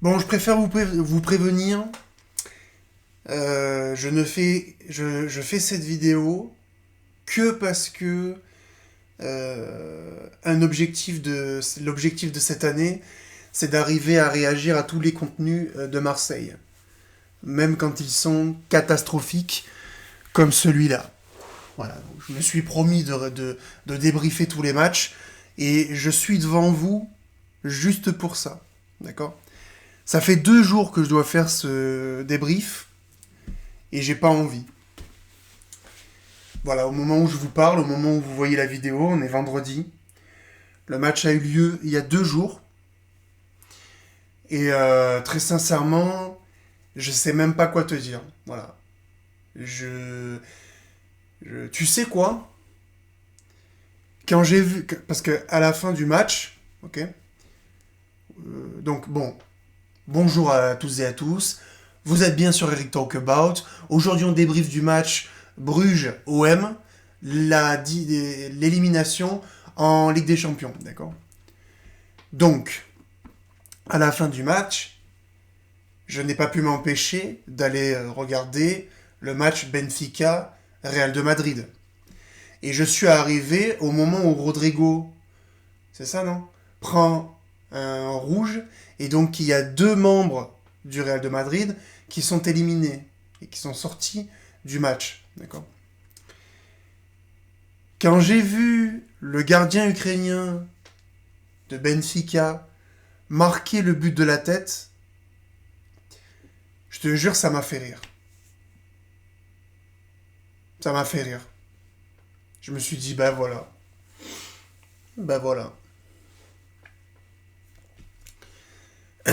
Bon, je préfère vous prévenir. Je fais cette vidéo que parce que l'objectif de cette année, c'est d'arriver à réagir à tous les contenus de Marseille, même quand ils sont catastrophiques comme celui-là. Voilà, donc je me suis promis de débriefer tous les matchs et je suis devant vous juste pour ça, d'accord? Ça fait 2 jours que je dois faire ce débrief et j'ai pas envie. Voilà, au moment où je vous parle, au moment où vous voyez la vidéo, on est vendredi. Le match a eu lieu il y a 2 jours. Et très sincèrement, je sais même pas quoi te dire. Voilà. Tu sais quoi? Quand j'ai vu... Parce que à la fin du match, ok? Donc bon, bonjour à tous et à tous. Vous êtes bien sur Eric Talkabout. Aujourd'hui, on débrief du match Bruges-OM, l'élimination en Ligue des Champions, d'accord? Donc, à la fin du match, je n'ai pas pu m'empêcher d'aller regarder le match Benfica-Real de Madrid. Et je suis arrivé au moment où Rodrigo, c'est ça non? Prend un rouge, et donc il y a 2 membres du Real de Madrid qui sont éliminés et qui sont sortis du match, d'accord? Quand j'ai vu le gardien ukrainien de Benfica marquer le but de la tête, je te jure, ça m'a fait rire. Ça m'a fait rire. Je me suis dit, bah voilà. Bah voilà.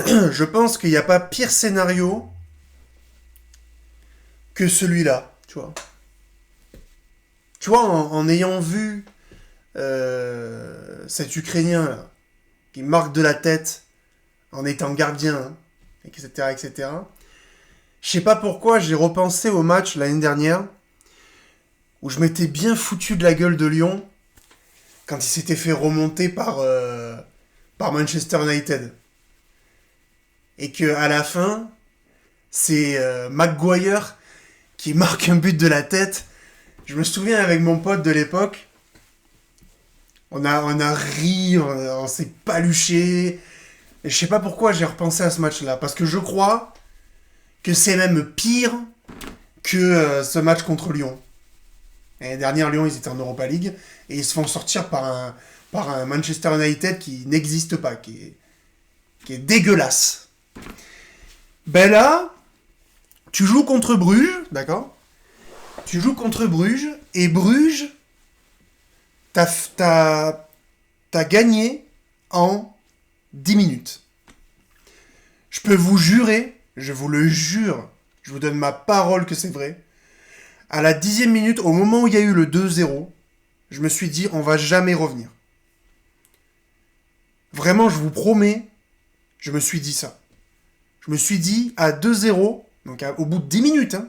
Je pense qu'il n'y a pas pire scénario que celui-là, tu vois. Tu vois, en ayant vu cet Ukrainien là, qui marque de la tête en étant gardien, hein, etc., etc., je sais pas pourquoi j'ai repensé au match l'année dernière où je m'étais bien foutu de la gueule de Lyon quand il s'était fait remonter par Manchester United. Et que à la fin, c'est Maguire qui marque un but de la tête. Je me souviens avec mon pote de l'époque, on a ri, on s'est paluché. Et je sais pas pourquoi j'ai repensé à ce match-là. Parce que je crois que c'est même pire que ce match contre Lyon. L'année dernière, Lyon, ils étaient en Europa League. Et ils se font sortir par un Manchester United qui n'existe pas, qui est dégueulasse. Ben là, tu joues contre Bruges, d'accord? Tu joues contre Bruges, et Bruges, t'as gagné en 10 minutes. Je peux vous jurer, je vous le jure, je vous donne ma parole que c'est vrai. À la 10e minute, au moment où il y a eu le 2-0, je me suis dit, on va jamais revenir. Vraiment, je vous promets, je me suis dit ça. Je me suis dit, à 2-0, donc au bout de 10 minutes, hein,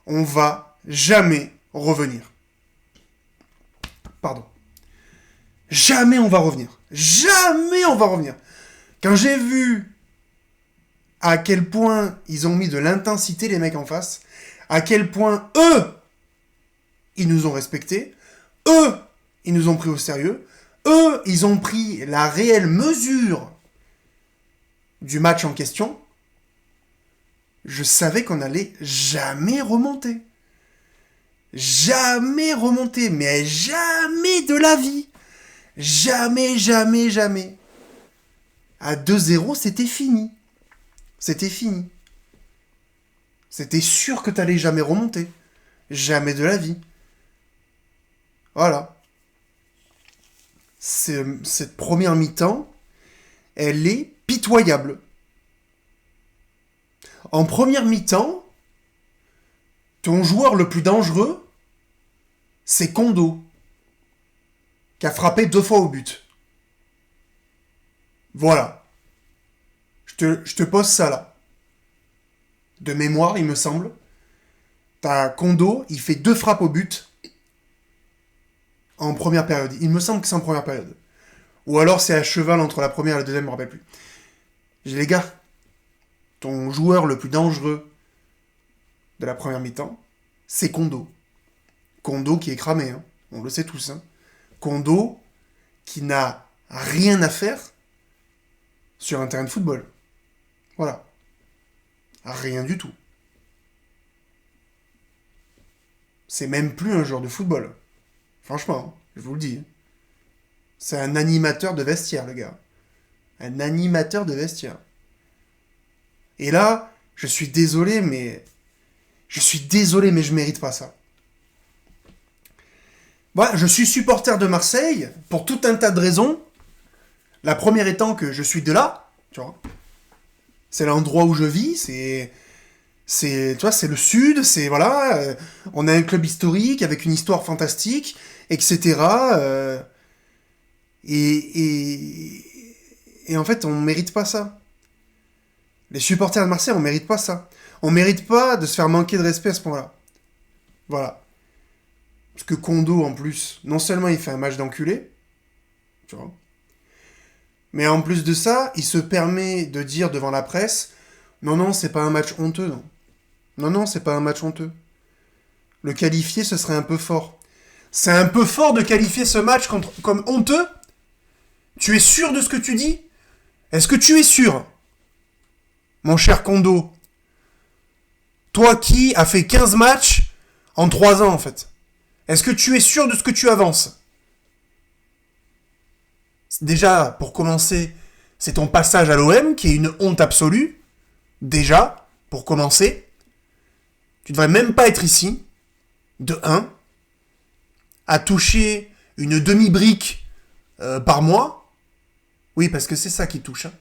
on va jamais revenir. Pardon. Jamais on va revenir. Jamais on va revenir. Quand j'ai vu à quel point ils ont mis de l'intensité, les mecs en face, à quel point eux, ils nous ont respectés, eux, ils nous ont pris au sérieux, eux, ils ont pris la réelle mesure du match en question, je savais qu'on allait jamais remonter. Jamais remonter, mais jamais de la vie. Jamais, jamais, jamais. À 2-0, c'était fini. C'était fini. C'était sûr que t'allais jamais remonter. Jamais de la vie. Voilà. Cette première mi-temps, elle est pitoyable. En première mi-temps, ton joueur le plus dangereux, c'est Kondo, qui a frappé 2 fois au but. Voilà. Je te pose ça là. De mémoire, il me semble. T'as Kondo, il fait 2 frappes au but en première période. Il me semble que c'est en première période. Ou alors c'est à cheval entre la première et la deuxième, je me rappelle plus. J'ai les gars, ton joueur le plus dangereux de la première mi-temps, c'est Kondo. Kondo qui est cramé, hein. On le sait tous. Hein. Kondo qui n'a rien à faire sur un terrain de football. Voilà. Rien du tout. C'est même plus un joueur de football. Franchement, je vous le dis. C'est un animateur de vestiaire, le gars. Un animateur de vestiaire. Et là, je suis désolé, mais je mérite pas ça. Bon, je suis supporter de Marseille pour tout un tas de raisons. La première étant que je suis de là, tu vois. C'est l'endroit où je vis, tu vois, c'est le sud, c'est voilà, on a un club historique avec une histoire fantastique, etc. Et en fait, on mérite pas ça. Les supporters de Marseille, on mérite pas ça. On mérite pas de se faire manquer de respect à ce point-là. Voilà. Parce que Kondo, en plus, non seulement il fait un match d'enculé, tu vois, mais en plus de ça, il se permet de dire devant la presse, non, c'est pas un match honteux, non. Non, c'est pas un match honteux. Le qualifier, ce serait un peu fort. C'est un peu fort de qualifier ce match comme honteux ? Tu es sûr de ce que tu dis ? Est-ce que tu es sûr ? Mon cher Kondo, toi qui as fait 15 matchs en 3 ans, en fait. Est-ce que tu es sûr de ce que tu avances ? Déjà, pour commencer, c'est ton passage à l'OM qui est une honte absolue. Déjà, pour commencer. Tu devrais même pas être ici. De 1. À toucher une demi-brique par mois. Oui, parce que c'est ça qu'il touche. Hein.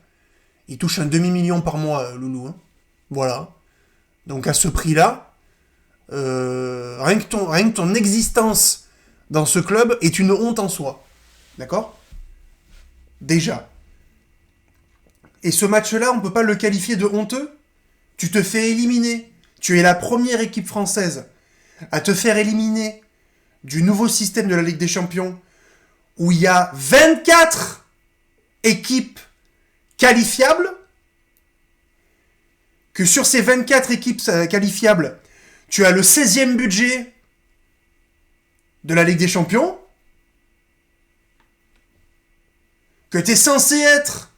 Il touche un demi-million par mois, Loulou. Hein. Voilà. Donc à ce prix-là, rien que ton existence dans ce club est une honte en soi. D'accord ? Déjà. Et ce match-là, on peut pas le qualifier de honteux ? Tu te fais éliminer. Tu es la première équipe française à te faire éliminer du nouveau système de la Ligue des Champions où il y a 24 équipes qualifiables, que sur ces 24 équipes qualifiables, tu as le 16e budget de la Ligue des Champions, que tu es censé être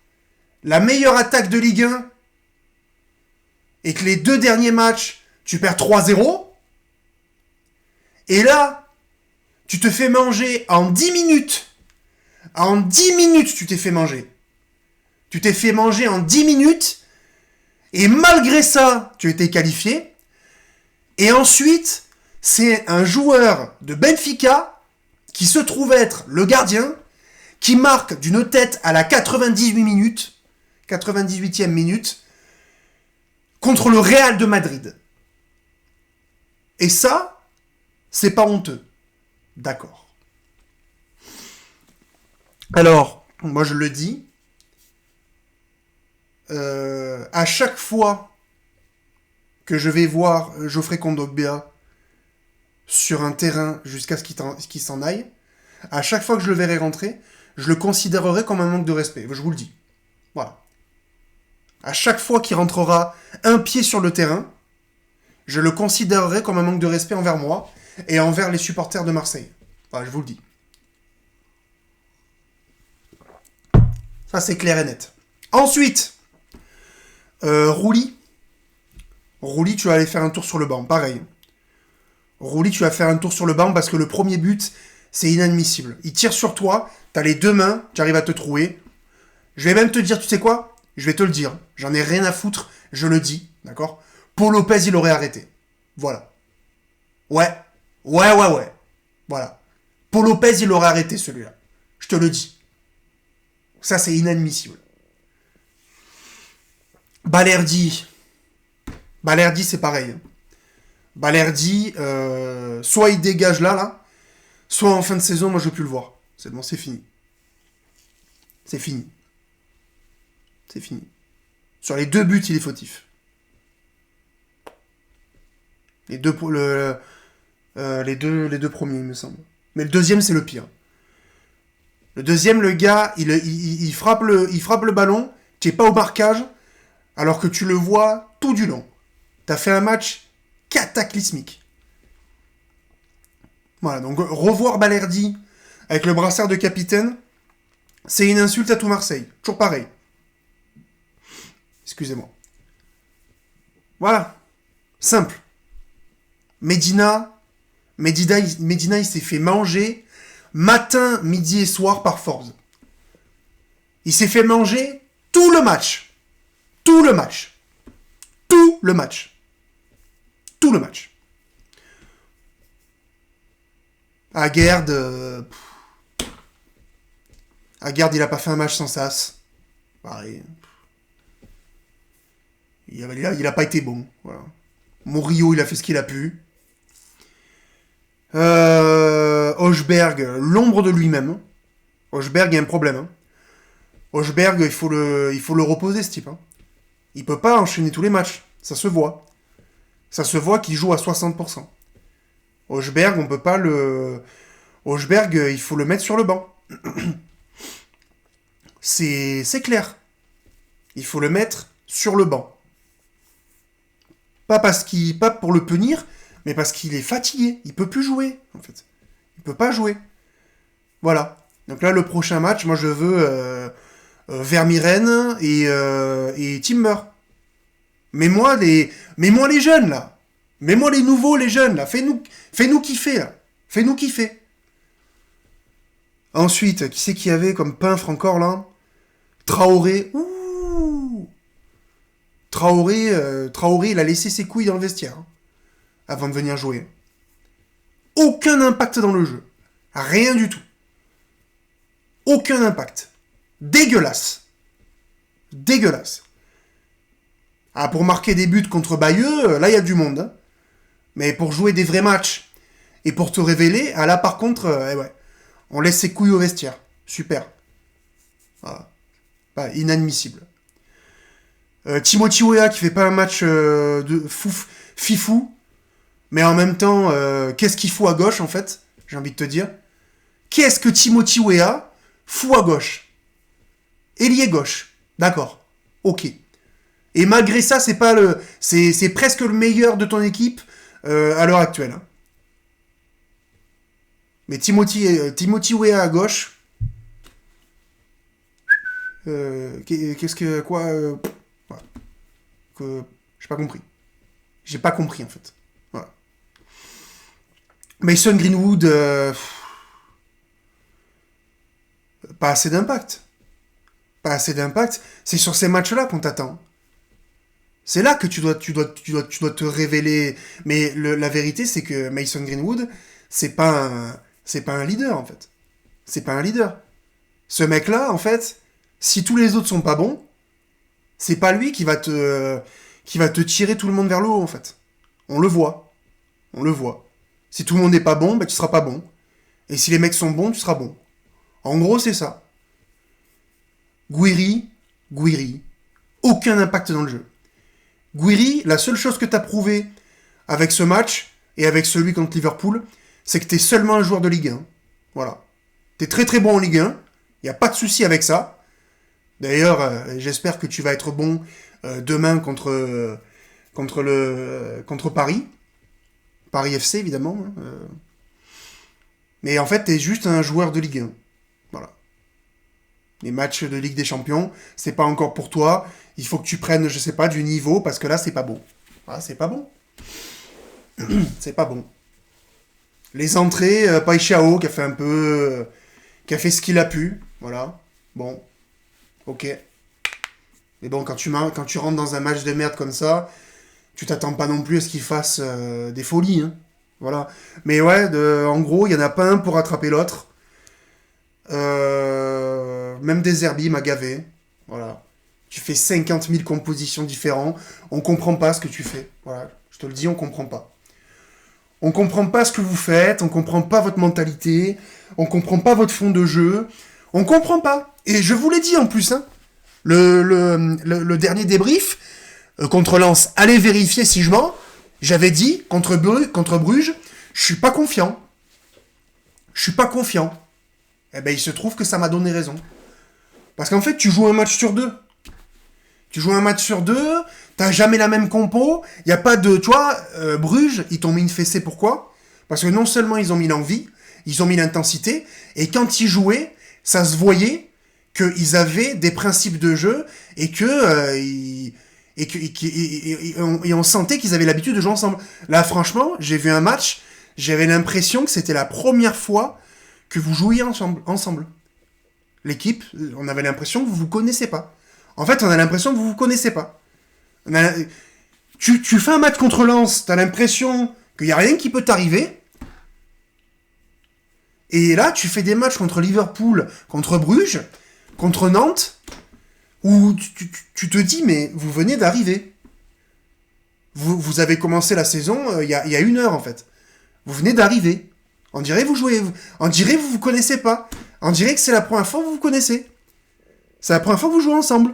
la meilleure attaque de Ligue 1 et que les 2 derniers matchs, tu perds 3-0, et là, tu te fais manger en 10 minutes. En 10 minutes, tu t'es fait manger. Tu t'es fait manger en 10 minutes, et malgré ça, tu étais qualifié. Et ensuite, c'est un joueur de Benfica, qui se trouve être le gardien, qui marque d'une tête à la 98e minute, contre le Real de Madrid. Et ça, c'est pas honteux. D'accord. Alors, moi je le dis, à chaque fois que je vais voir Geoffrey Kondogbia sur un terrain jusqu'à ce qu'il s'en aille, à chaque fois que je le verrai rentrer, je le considérerai comme un manque de respect. Je vous le dis. Voilà. À chaque fois qu'il rentrera un pied sur le terrain, je le considérerai comme un manque de respect envers moi et envers les supporters de Marseille. Voilà, je vous le dis. Ça, c'est clair et net. Ensuite, Rouli. Rouli, tu vas aller faire un tour sur le banc. Pareil. Rouli, tu vas faire un tour sur le banc parce que le premier but, c'est inadmissible. Il tire sur toi, t'as les 2 mains, tu arrives à te trouer. Je vais même te dire, tu sais quoi ? Je vais te le dire. J'en ai rien à foutre, je le dis. D'accord ? Paul Lopez, il aurait arrêté. Voilà. Ouais. Voilà. Paul Lopez, il aurait arrêté celui-là. Je te le dis. Ça, c'est inadmissible. Balerdi, c'est pareil. Balerdi, soit il dégage là, soit en fin de saison, moi je veux plus le voir. C'est bon, c'est fini. C'est fini. Sur les 2 buts, il est fautif. Les deux premiers, il me semble. Mais le deuxième, c'est le pire. Le deuxième, le gars, il frappe le ballon, tu n'es pas au marquage. Alors que tu le vois tout du long. T'as fait un match cataclysmique. Voilà, donc revoir Balerdi avec le brassard de capitaine, c'est une insulte à tout Marseille. Toujours pareil. Excusez-moi. Voilà. Simple. Medina, il s'est fait manger matin, midi et soir par Forbes. Il s'est fait manger tout le match. Tout le match. Tout le match. Tout le match. Aguerd, il a pas fait un match sans sas. Pareil. Il a pas été bon. Voilà. Murillo, il a fait ce qu'il a pu. Hochberg, l'ombre de lui-même. Hochberg, il y a un problème. Hein. Hochberg, il faut le reposer, ce type. Hein. Il peut pas enchaîner tous les matchs. Ça se voit. Ça se voit qu'il joue à 60%. Hochberg, on peut pas le... Hochberg, il faut le mettre sur le banc. C'est clair. Il faut le mettre sur le banc. Pas pour le punir, mais parce qu'il est fatigué. Il peut plus jouer, en fait. Il peut pas jouer. Voilà. Donc là, le prochain match, moi, je veux Vermiren et Timber. Mets-moi les jeunes, là. Mets-moi les nouveaux, les jeunes, là. Fais-nous kiffer, là. Fais-nous kiffer. Ensuite, qui c'est qu'il y avait comme peintre encore, là? Traoré. Ouh. Traoré, il a laissé ses couilles dans le vestiaire. Hein, avant de venir jouer. Aucun impact dans le jeu. Rien du tout. Aucun impact. Dégueulasse. Dégueulasse. Ah, pour marquer des buts contre Bayeux, là, il y a du monde. Hein. Mais pour jouer des vrais matchs et pour te révéler, ah là, par contre, ouais, on laisse ses couilles au vestiaire. Super. Voilà. Pas inadmissible. Timothy Weah qui fait pas un match de fifou, mais en même temps, qu'est-ce qu'il fout à gauche, en fait? J'ai envie de te dire. Qu'est-ce que Timothy Weah fout à gauche? Ailier gauche. D'accord. Ok. Et malgré ça, c'est pas le, c'est presque le meilleur de ton équipe à l'heure actuelle. Hein. Mais Timothy Weah à gauche. Qu'est-ce que quoi voilà. J'ai pas compris. J'ai pas compris en fait. Voilà. Mason Greenwood, pas assez d'impact. Pas assez d'impact. C'est sur ces matchs-là qu'on t'attend. C'est là que tu dois te révéler. Mais la vérité, c'est que Mason Greenwood, c'est pas un leader, en fait. C'est pas un leader. Ce mec-là, en fait, si tous les autres sont pas bons, c'est pas lui qui va te tirer tout le monde vers le haut, en fait. On le voit. On le voit. Si tout le monde n'est pas bon, bah, tu seras pas bon. Et si les mecs sont bons, tu seras bon. En gros, c'est ça. Guiri, aucun impact dans le jeu. Guiri, la seule chose que t'as prouvé avec ce match et avec celui contre Liverpool, c'est que t'es seulement un joueur de Ligue 1. Voilà. T'es très très bon en Ligue 1. Y a pas de souci avec ça. D'ailleurs, j'espère que tu vas être bon demain contre Paris. Paris FC, évidemment. Mais en fait, t'es juste un joueur de Ligue 1. Voilà. Les matchs de Ligue des Champions, c'est pas encore pour toi. Il faut que tu prennes, je sais pas, du niveau, parce que là, c'est pas bon. Ah, c'est pas bon. C'est pas bon. Les entrées, Paixao, qui a fait un peu... qui a fait ce qu'il a pu. Voilà. Bon. Ok. Mais bon, quand tu rentres dans un match de merde comme ça, tu t'attends pas non plus à ce qu'il fasse des folies. Hein. Voilà. Mais ouais, en gros, il y en a pas un pour attraper l'autre. Même Deserbi m'a gavé. Voilà. Tu fais 50 000 compositions différentes. On comprend pas ce que tu fais. Voilà. Je te le dis, on comprend pas. On comprend pas ce que vous faites. On comprend pas votre mentalité. On comprend pas votre fond de jeu. On comprend pas. Et je vous l'ai dit en plus. Hein. Le dernier débrief contre Lens, allez vérifier si je mens. J'avais dit contre Bruges, je suis pas confiant. Je suis pas confiant. Eh ben, il se trouve que ça m'a donné raison. Parce qu'en fait, tu joues un match sur deux. Tu joues un match sur deux, t'as jamais la même compo, y a pas de... Tu vois, Bruges, ils t'ont mis une fessée, pourquoi ? Parce que non seulement ils ont mis l'envie, ils ont mis l'intensité, et quand ils jouaient, ça se voyait qu'ils avaient des principes de jeu, et on sentait qu'ils avaient l'habitude de jouer ensemble. Là, franchement, j'ai vu un match, j'avais l'impression que c'était la première fois que vous jouiez ensemble. L'équipe, on avait l'impression que vous vous connaissez pas. En fait, on a l'impression que vous vous connaissez pas. Tu fais un match contre Lens, t'as l'impression qu'il y a rien qui peut t'arriver. Et là, tu fais des matchs contre Liverpool, contre Bruges, contre Nantes, où tu te dis, mais vous venez d'arriver. Vous avez commencé la saison il y a 1 heure, en fait. Vous venez d'arriver. On dirait vous jouez. On dirait vous connaissez pas. On dirait que c'est la première fois que vous vous connaissez. C'est la première fois que vous jouez ensemble.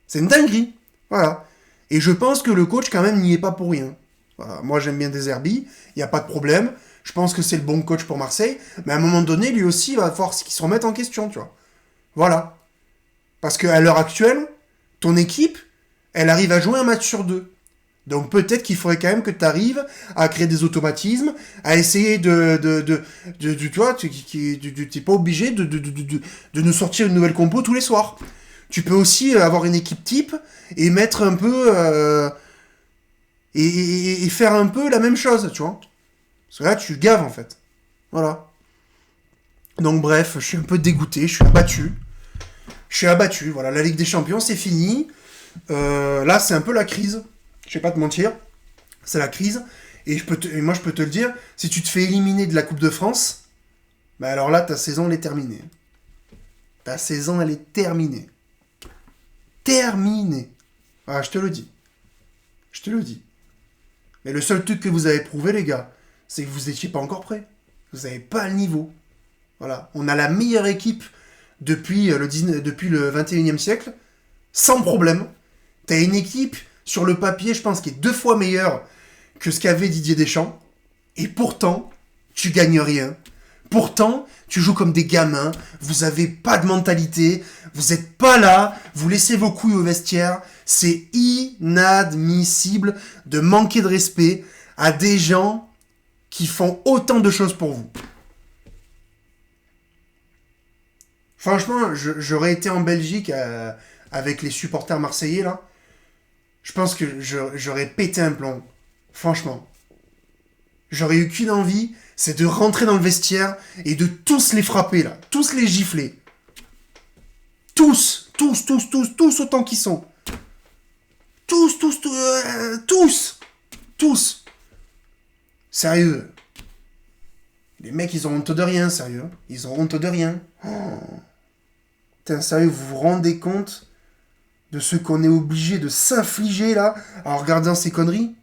C'est une dinguerie. Voilà. Et je pense que le coach, quand même, n'y est pas pour rien. Voilà. Moi, j'aime bien Deserbi. Il n'y a pas de problème. Je pense que c'est le bon coach pour Marseille. Mais à un moment donné, lui aussi, il va falloir qu'il se remette en question, tu vois. Voilà. Parce qu'à l'heure actuelle, ton équipe, elle arrive à jouer un match sur 2. Donc peut-être qu'il faudrait quand même que tu arrives à créer des automatismes, à essayer tu vois, tu n'es pas obligé de nous sortir une nouvelle compo tous les soirs. Tu peux aussi avoir une équipe type et mettre un peu... et faire un peu la même chose, tu vois. Parce que là, tu gaves, en fait. Voilà. Donc bref, je suis un peu dégoûté, je suis abattu, voilà. La Ligue des Champions, c'est fini. Là, c'est un peu la crise. Je vais pas te mentir. C'est la crise. Et moi, je peux te le dire, si tu te fais éliminer de la Coupe de France, bah alors là, ta saison, elle est terminée. Ta saison, elle est terminée. Terminée. Ah, je te le dis. Je te le dis. Mais le seul truc que vous avez prouvé, les gars, c'est que vous n'étiez pas encore prêts. Vous n'avez pas le niveau. Voilà. On a la meilleure équipe depuis le 21e siècle, sans problème. T'as une équipe, sur le papier, je pense, qui est 2 fois meilleure que ce qu'avait Didier Deschamps. Et pourtant, tu gagnes rien. Pourtant, tu joues comme des gamins, vous avez pas de mentalité, vous êtes pas là, vous laissez vos couilles au vestiaire. C'est inadmissible de manquer de respect à des gens qui font autant de choses pour vous. Franchement, j'aurais été en Belgique avec les supporters marseillais, là. Je pense que j'aurais pété un plomb. Franchement. J'aurais eu qu'une envie, c'est de rentrer dans le vestiaire et de tous les frapper, là. Tous les gifler. Tous autant qu'ils sont. Tous. Sérieux. Les mecs, ils ont honte de rien, sérieux. Ils ont honte de rien. Oh. Putain, sérieux, vous vous rendez compte de ce qu'on est obligé de s'infliger, là, en regardant ces conneries ?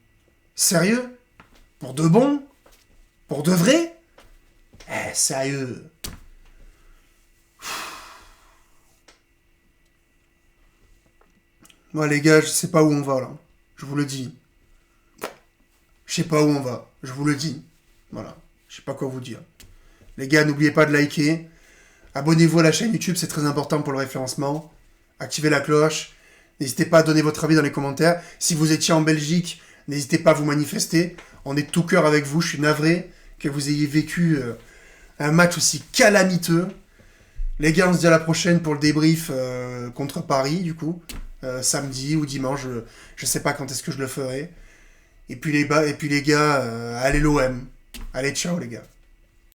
Sérieux ? Pour de bon ? Pour de vrai ? Sérieux. Moi, les gars, je sais pas où on va, là. Je vous le dis. Je sais pas où on va. Je vous le dis. Voilà. Je sais pas quoi vous dire. Les gars, n'oubliez pas de liker. Abonnez-vous à la chaîne YouTube, c'est très important pour le référencement. Activez la cloche. N'hésitez pas à donner votre avis dans les commentaires. Si vous étiez en Belgique, n'hésitez pas à vous manifester. On est de tout cœur avec vous. Je suis navré que vous ayez vécu un match aussi calamiteux. Les gars, on se dit à la prochaine pour le débrief contre Paris, du coup. Samedi ou dimanche, je sais pas quand est-ce que je le ferai. Et puis les gars, allez l'OM. Allez, ciao les gars.